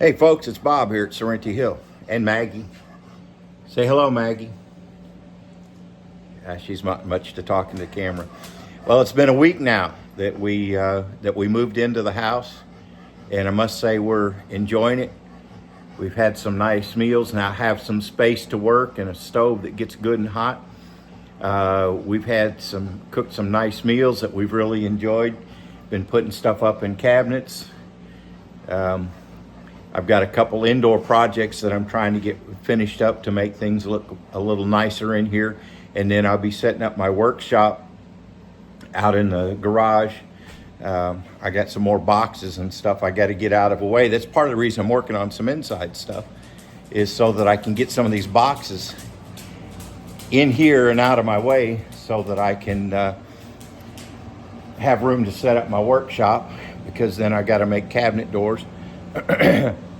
Hey folks, it's Bob here at Sorrento Hill, and Maggie. Say hello, Maggie. She's not much to talk in the camera. Well, it's been a week now that we moved into the house, and I must say we're enjoying it. We've had some nice meals. Now I have some space to work and a stove that gets good and hot. We've cooked some nice meals that we've really enjoyed. Been putting stuff up in cabinets. I've got a couple indoor projects that I'm trying to get finished up to make things look a little nicer in here. And then I'll be setting up my workshop out in the garage. I got some more boxes and stuff I got to get out of the way. That's part of the reason I'm working on some inside stuff, is so that I can get some of these boxes in here and out of my way so that I can have room to set up my workshop, because then I got to make cabinet doors.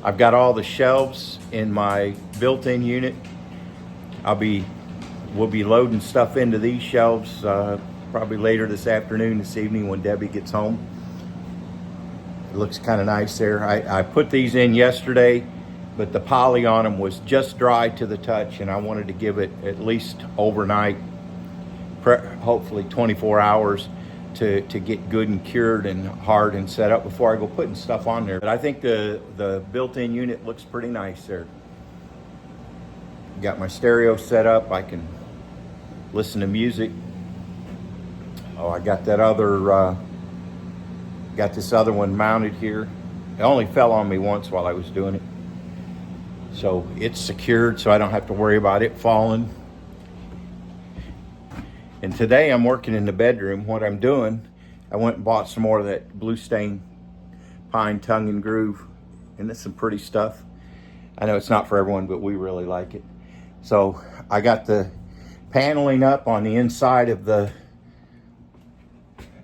I've got all the shelves in my built-in unit. We'll be loading stuff into these shelves probably later this afternoon, this evening when Debbie gets home. It looks kind of nice there. I put these in yesterday, but the poly on them was just dry to the touch, and I wanted to give it at least overnight, hopefully 24 hours, to get good and cured and hard and set up before I go putting stuff on there. But I think the built-in unit looks pretty nice there. Got my stereo set up. I can listen to music. Oh, I got that got this other one mounted here. It only fell on me once while I was doing it. So it's secured, so I don't have to worry about it falling. And today I'm working in the bedroom. What I'm doing, I went and bought some more of that Blue Stain Pine Tongue and Groove, and it's some pretty stuff. I know it's not for everyone, but we really like it. So I got the paneling up on the inside of the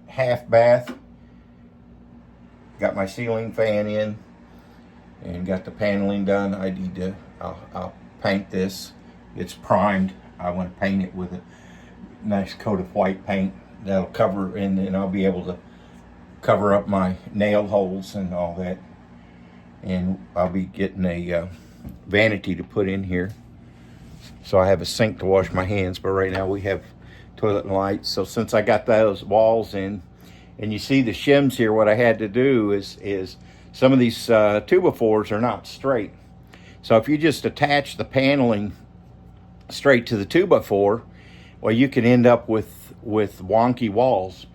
half bath. Got my ceiling fan in and got the paneling done. I'll paint this. It's primed. I want to paint it with a nice coat of white paint that'll cover, and I'll be able to cover up my nail holes and all that. And I'll be getting a vanity to put in here, so I have a sink to wash my hands. But right now we have toilet and lights. So since I got those walls in, and you see the shims here, what I had to do is some of these 2x4s are not straight. So if you just attach the paneling straight to the 2x4, well, you can end up with wonky walls.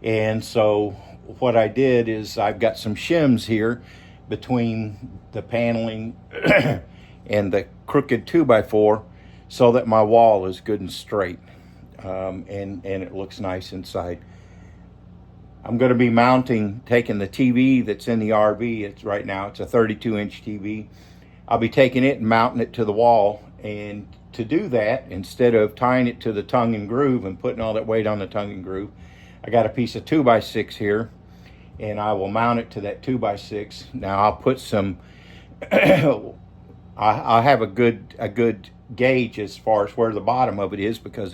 And so what I did is I've got some shims here between the paneling and the crooked 2x4 so that my wall is good and straight, and it looks nice inside. I'm going to be taking the TV that's in the RV. Right now it's a 32-inch TV. I'll be taking it and mounting it to the wall. And to do that, instead of tying it to the tongue and groove and putting all that weight on the tongue and groove, I got a piece of 2x6 here, and I will mount it to that 2x6. Now I'll put some, I'll have a good gauge as far as where the bottom of it is, because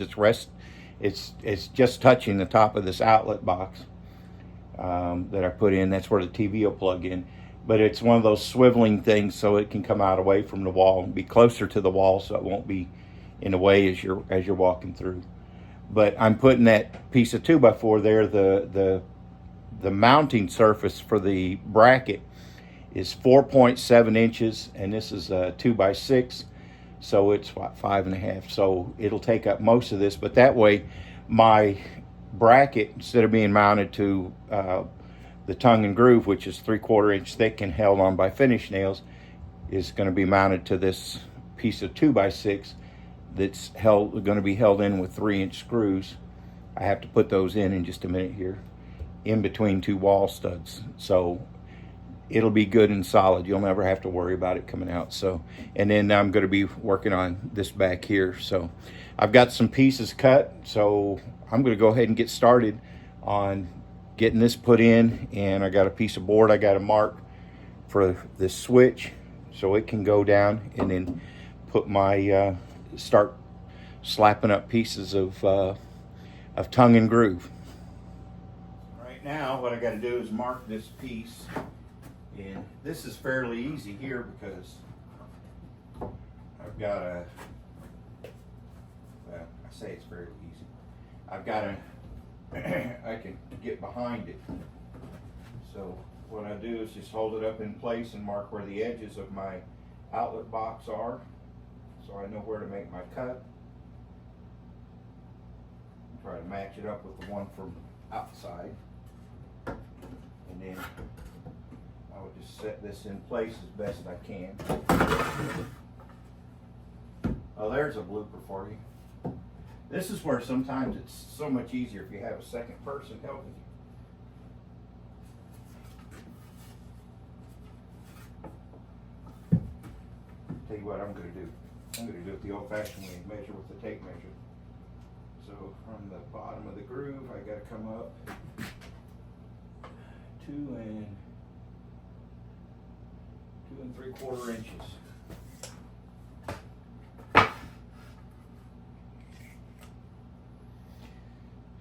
it's just touching the top of this outlet box that I put in. That's where the TV will plug in. But it's one of those swiveling things so it can come out away from the wall and be closer to the wall, so it won't be in the way as you're walking through. But I'm putting that piece of 2x4 there. The mounting surface for the bracket is 4.7 inches, and this is a 2x6, so it's 5.5. So it'll take up most of this, but that way my bracket, instead of being mounted to the tongue and groove, which is 3/4 inch thick and held on by finish nails, is going to be mounted to this piece of 2x6 that's going to be held in with 3-inch screws. I have to put those in just a minute here, in between two wall studs. So it'll be good and solid. You'll never have to worry about it coming out. So, and then I'm going to be working on this back here. So I've got some pieces cut, so I'm going to go ahead and get started on getting this put in. And I got a piece of board I got to mark for this switch so it can go down, and then put my start slapping up pieces of tongue and groove. Right now what I got to do is mark this piece And this is fairly easy here because I've got a, well, I say it's fairly easy. I've got a, I can get behind it. So what I do is just hold it up in place and mark where the edges of my outlet box are, so I know where to make my cut. Try to match it up with the one from outside, and then I will just set this in place as best I can. Oh, there's a blooper for you. This is where sometimes it's so much easier if you have a second person helping you. Tell you what I'm going to do. I'm going to do it the old-fashioned way, measure with the tape measure. So from the bottom of the groove, I got to come up 2 3/4 inches.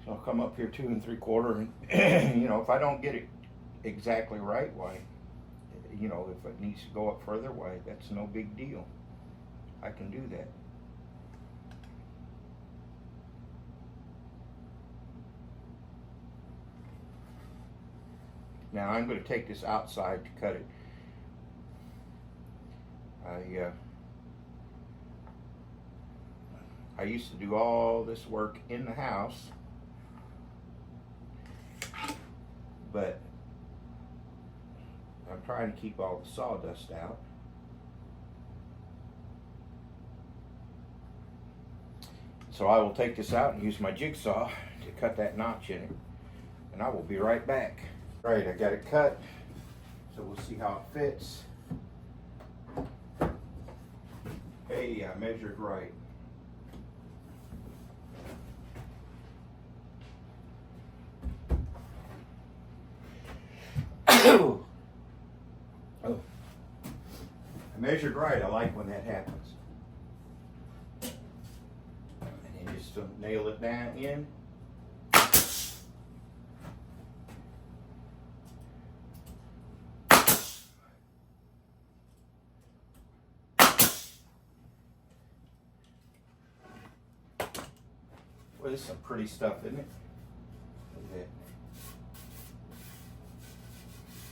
So I'll come up here 2 3/4, and you know, if I don't get it exactly right, why, you know, if it needs to go up further, why, that's no big deal. I can do that. Now I'm going to take this outside to cut it. I used to do all this work in the house, but I'm trying to keep all the sawdust out. So I will take this out and use my jigsaw to cut that notch in it, and I will be right back. Right, I got it cut, so we'll see how it fits. Hey, I measured right. Oh, I measured right. I like when that happens. And then just nail it down in. Well, this is some pretty stuff, isn't it? Look at that.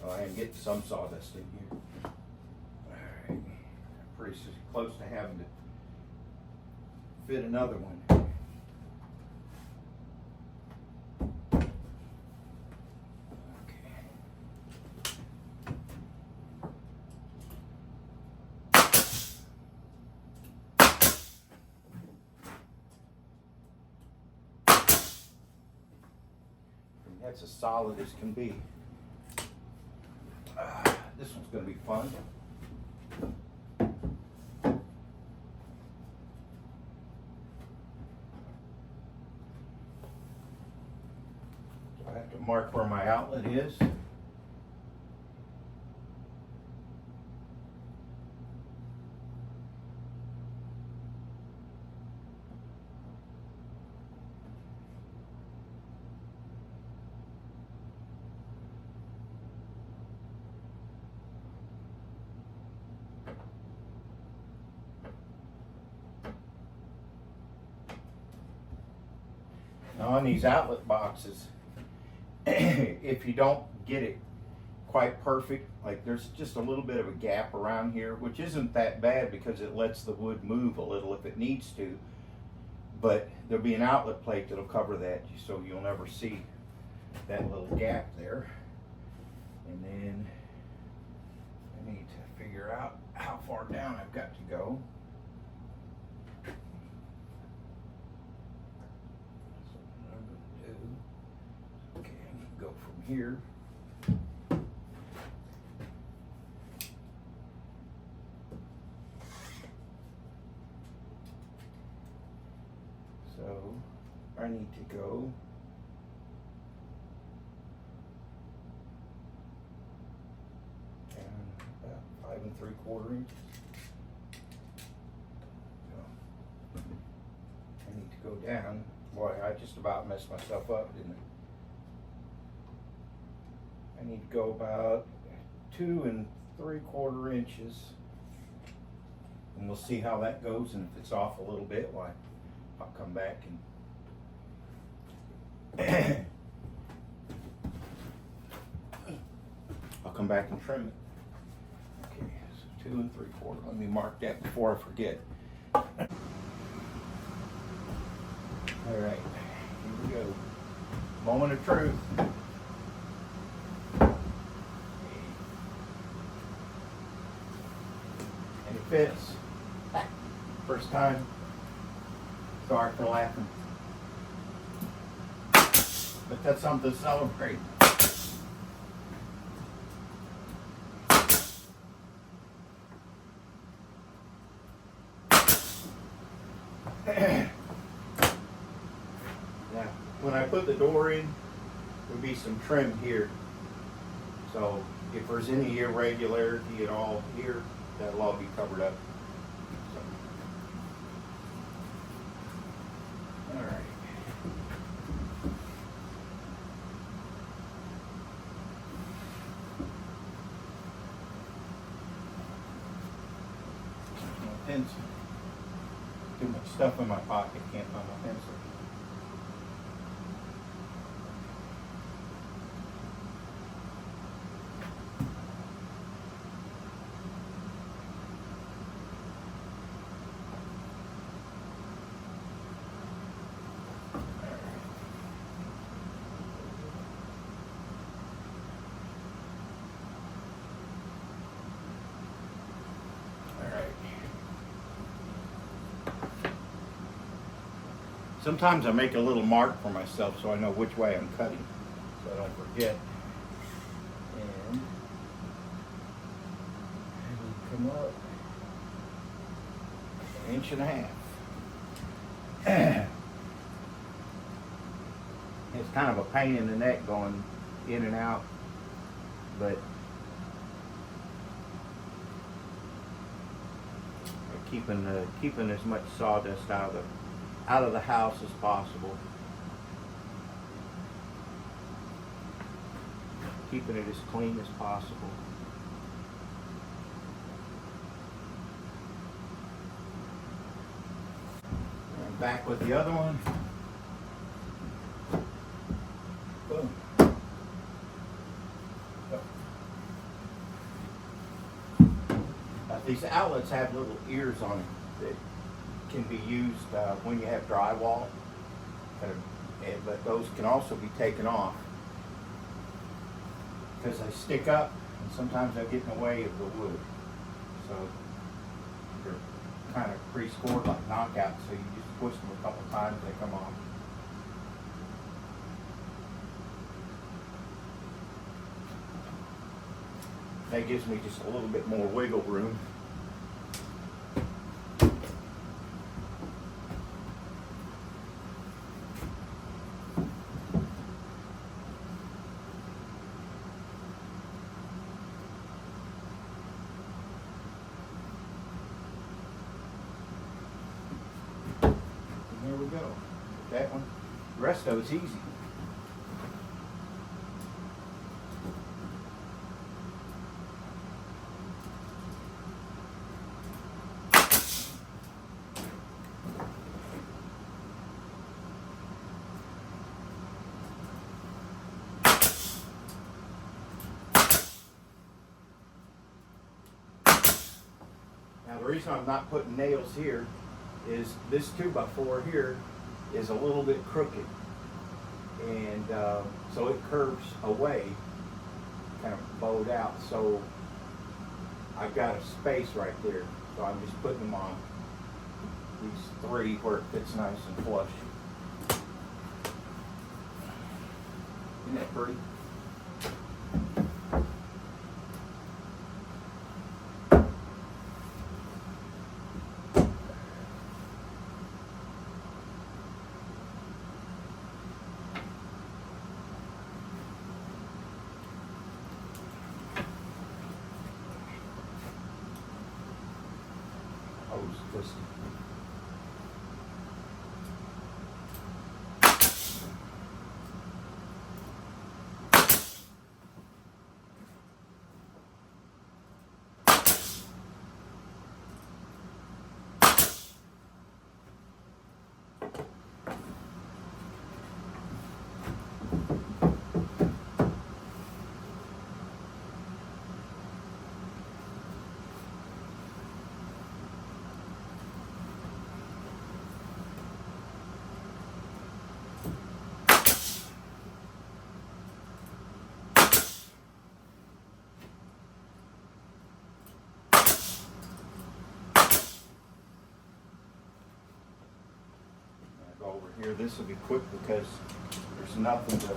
Oh, I am getting some sawdust in here. Alright. Pretty close to having to fit another one. That's as solid as can be. This one's going to be fun. So I have to mark where my outlet is. Now on these outlet boxes, if you don't get it quite perfect, like there's just a little bit of a gap around here, which isn't that bad because it lets the wood move a little if it needs to, but there'll be an outlet plate that'll cover that, so you'll never see that little gap there. And then I need to figure out how far down I've got to go. Go from here. So I need to go down about 5 3/4 inches. So I need to go down. Boy, I just about messed myself up, didn't I? I need to go about 2 3/4 inches. And we'll see how that goes, and if it's off a little bit, why, I'll come back and I'll come back and trim it. Okay, so 2 3/4. Let me mark that before I forget. All right, here we go. Moment of truth. And it fits. First time. Sorry for laughing. But that's something to celebrate. Now, when I put the door in, there'll be some trim here. So if there's any irregularity at all here, that'll all be covered up. So. All right. My pencil. Too much stuff in my pocket, can't find my pencil. Sometimes I make a little mark for myself so I know which way I'm cutting, so I don't forget. And come up 1.5 inches. It's kind of a pain in the neck going in and out, but keeping as much sawdust out of the house as possible. Keeping it as clean as possible. And back with the other one. Boom. These outlets have little ears on it that can be used when you have drywall, but those can also be taken off because they stick up and sometimes they get in the way of the wood. So they're kind of pre-scored like knockouts, so you just push them a couple times, they come off. That gives me just a little bit more wiggle room. There we go. That one. The rest of it's easy. Now the reason I'm not putting nails here is this 2x4 here is a little bit crooked, and so it curves away, kind of bowed out, so I've got a space right there, so I'm just putting them on these 3 where it fits nice and flush. Isn't that pretty? Twisted. here. This will be quick because there's nothing to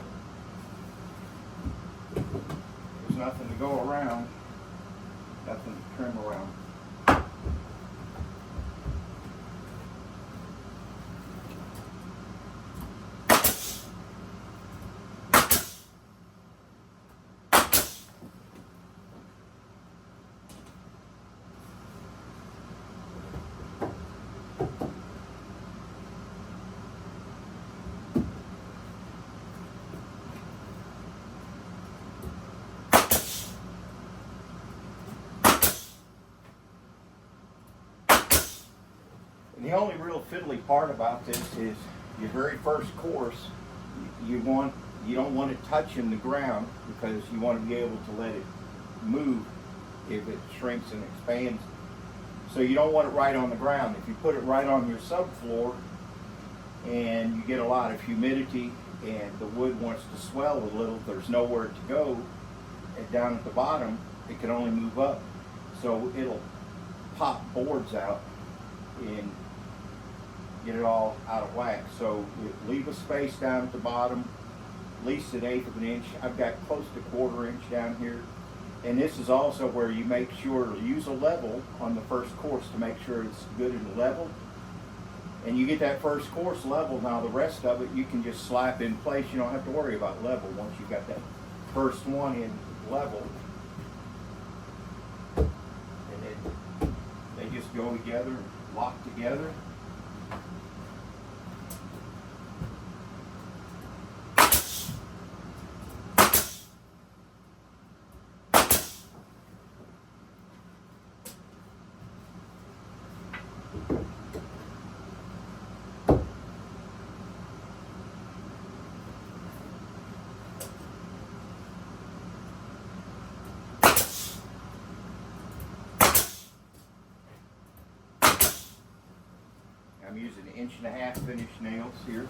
go around, nothing to trim around. And the only real fiddly part about this is your very first course, you don't want it touching the ground because you want to be able to let it move if it shrinks and expands. So you don't want it right on the ground. If you put it right on your subfloor and you get a lot of humidity and the wood wants to swell a little, there's nowhere to go, and down at the bottom it can only move up. So it'll pop boards out and get it all out of whack. So leave a space down at the bottom, at least 1/8 of an inch. I've got close to 1/4 inch down here. And this is also where you make sure to use a level on the first course to make sure it's good and level. And you get that first course level, now the rest of it you can just slap in place. You don't have to worry about level once you've got that first one in level. And then they just go together, lock together. I'm using 1.5 inch finish nails here.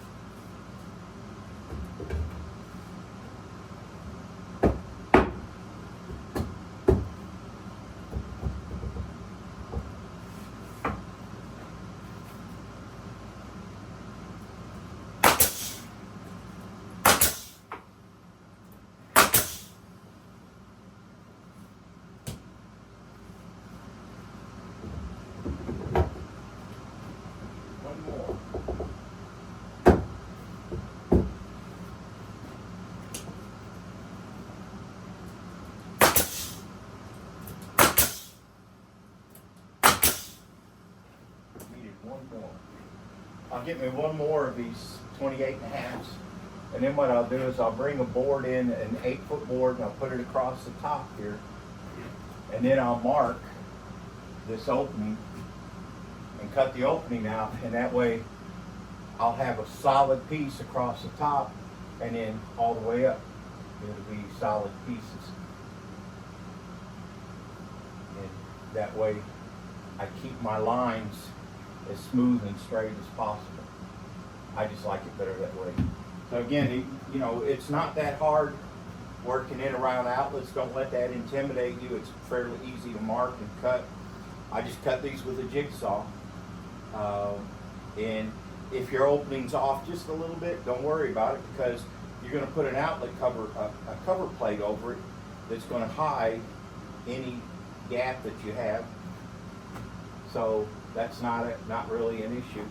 I'll get me one more of these 28.5s, and then what I'll do is I'll bring a board in, an 8-foot board, and I'll put it across the top here, and then I'll mark this opening and cut the opening out, and that way I'll have a solid piece across the top and then all the way up. It'll be solid pieces, and that way I keep my lines as smooth and straight as possible. I just like it better that way. So again, you know, it's not that hard working in around outlets. Don't let that intimidate you. It's fairly easy to mark and cut. I just cut these with a jigsaw. And if your opening's off just a little bit, don't worry about it, because you're going to put an outlet cover, a cover plate over it that's going to hide any gap that you have. So that's not really an issue.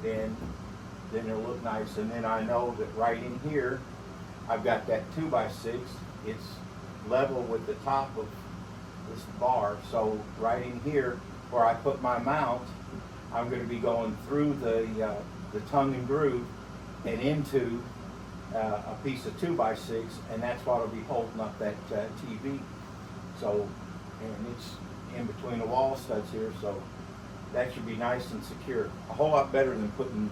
Then it'll look nice. And then I know that right in here, I've got that 2x6. It's level with the top of this bar. So right in here, where I put my mount, I'm going to be going through the tongue and groove and into a piece of 2x6, and that's what will be holding up that TV. So, and it's in between the wall studs here, so that should be nice and secure. A whole lot better than putting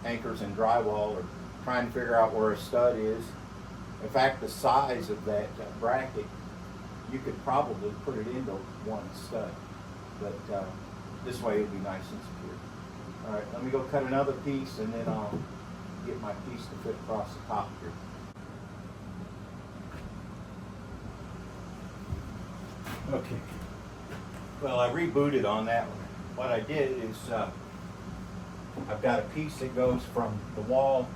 anchors in drywall or trying to figure out where a stud is. In fact, the size of that bracket, you could probably put it into one stud, but this way it'll be nice and secure. All right, let me go cut another piece, and then I'll get my piece to fit across the top here. Okay. Well, I rebooted on that one. What I did is I've got a piece that goes from the wall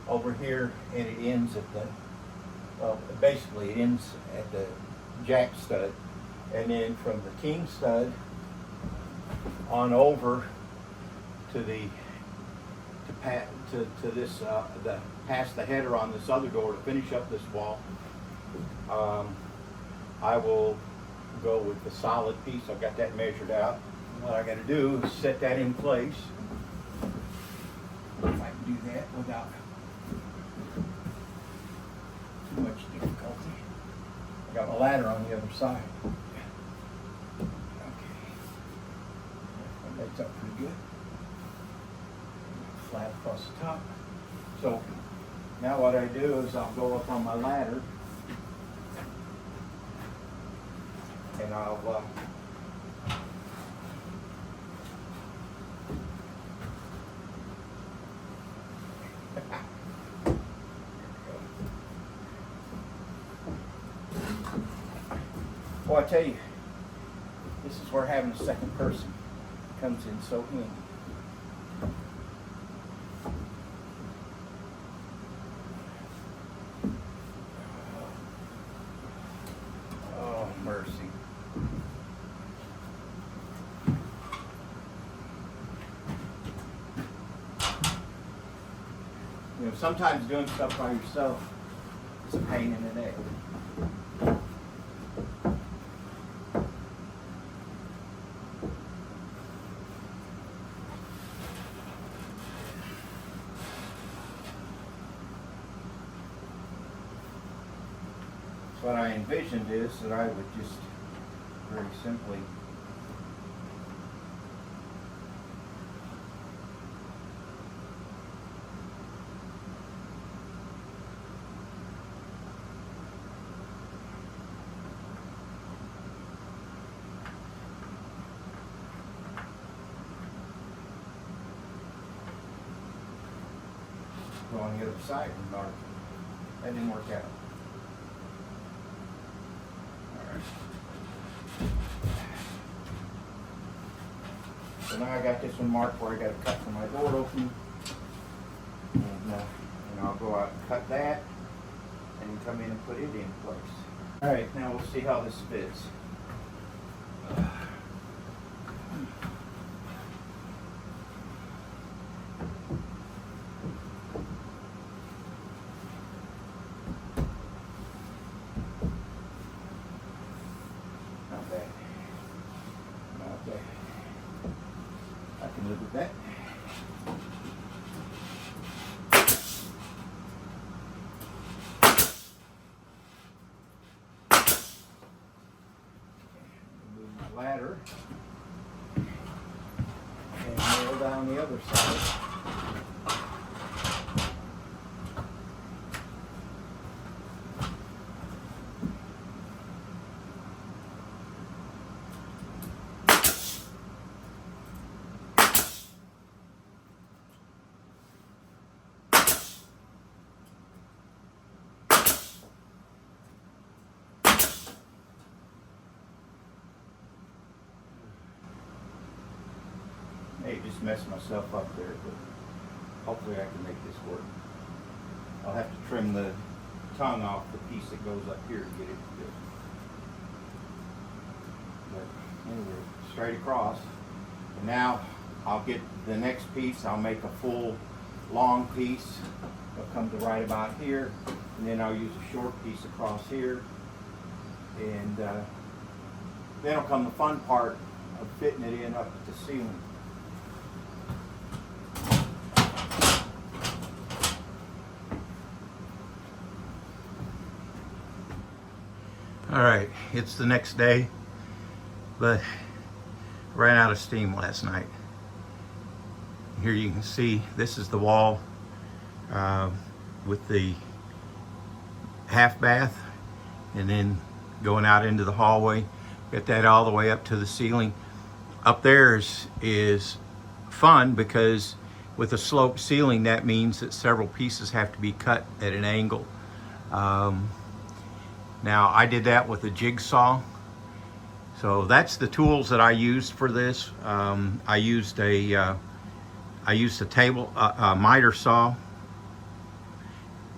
over here, and it ends at the, well, basically it ends at the jack stud, and then from the king stud on over to the to this past the header on this other door to finish up this wall. I will go with the solid piece. I've got that measured out. What I got to do is set that in place. If I can do that without too much difficulty. I got my ladder on the other side. Okay. That lays up pretty good. Flat across the top. So now what I do is I'll go up on my ladder and I'll well, I tell you, this is where having a second person comes in so handy. Oh, mercy. You know, sometimes doing stuff by yourself is a pain in the neck. What I envisioned is that I would just very simply go on the other side and mark. That didn't work out. So now I got this one marked where I got to cut for my door opening, and I'll go out and cut that, and then come in and put it in place. All right, now we'll see how this fits. Not bad. Not bad. I can live with that. Move my ladder and nail down the other side. Hey, just messed myself up there, but hopefully I can make this work. I'll have to trim the tongue off the piece that goes up here to get it to fit. But anyway, straight across. And now I'll get the next piece. I'll make a full long piece. It'll come to right about here, and then I'll use a short piece across here. And then will come the fun part of fitting it in up at the ceiling. All right, it's the next day, but ran out of steam last night. Here you can see this is the wall with the half bath, and then going out into the hallway. Get that all the way up to the ceiling. Up there is fun because with a sloped ceiling, that means that several pieces have to be cut at an angle. Now I did that with a jigsaw. So that's the tools that I used for this. I I used a miter saw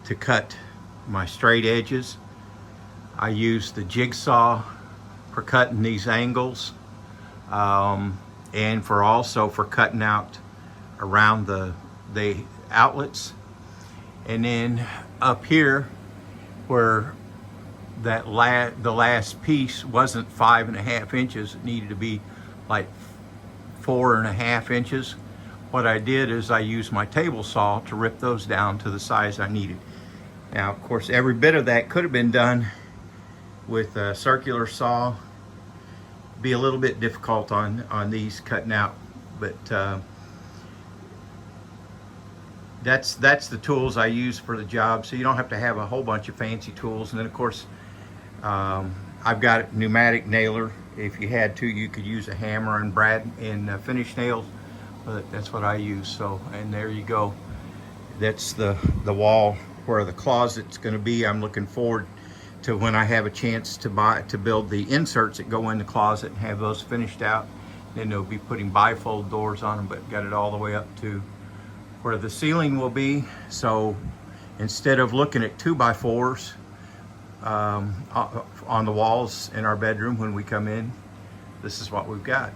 to cut my straight edges. I used the jigsaw for cutting these angles, and for cutting out around the outlets. And then up here, where the last piece wasn't 5.5 inches, it needed to be like 4.5 inches. What I did is I used my table saw to rip those down to the size I needed. Now, of course, every bit of that could have been done with a circular saw. Be a little bit difficult on these cutting out, but that's the tools I use for the job. So you don't have to have a whole bunch of fancy tools. And then of course, I've got a pneumatic nailer. If you had to, you could use a hammer and finish nails, but that's what I use. So, and there you go. That's the wall where the closet's going to be. I'm looking forward to when I have a chance to build the inserts that go in the closet and have those finished out. Then they'll be putting bifold doors on them, but got it all the way up to where the ceiling will be. So instead of looking at 2x4s on the walls in our bedroom when we come in, this is what we've got.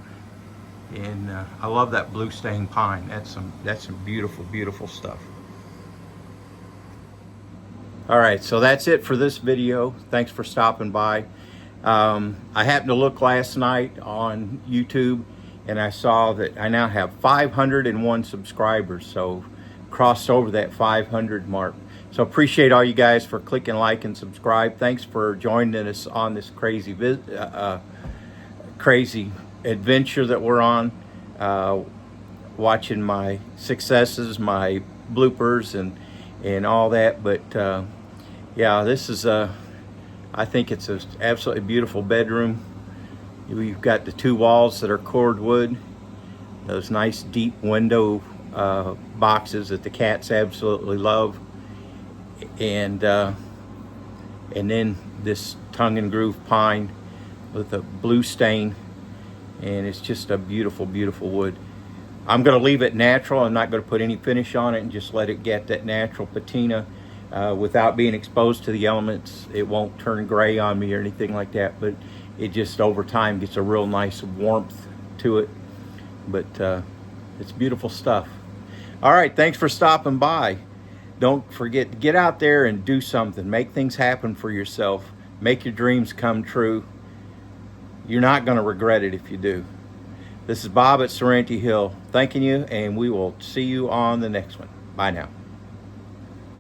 And I love that blue stained pine. That's some beautiful, beautiful stuff. All right, so that's it for this video. Thanks for stopping by. I happened to look last night on YouTube, and I saw that I now have 501 subscribers, so crossed over that 500 mark. So appreciate all you guys for clicking like and subscribe. Thanks for joining us on this crazy adventure that we're on, watching my successes, my bloopers, and all that. But yeah, this is I think it's an absolutely beautiful bedroom. We've got the 2 walls that are cord wood, those nice deep window boxes that the cats absolutely love, and then this tongue and groove pine with a blue stain, and it's just a beautiful, beautiful wood. I'm going to leave it natural. I'm not going to put any finish on it, and just let it get that natural patina without being exposed to the elements. It won't turn gray on me or anything like that, but it just over time gets a real nice warmth to it. But it's beautiful stuff. All right, thanks for stopping by. Don't forget to get out there and do something. Make things happen for yourself. Make your dreams come true. You're not going to regret it if you do. This is Bob at Serenity Hill thanking you, and we will see you on the next one. Bye now.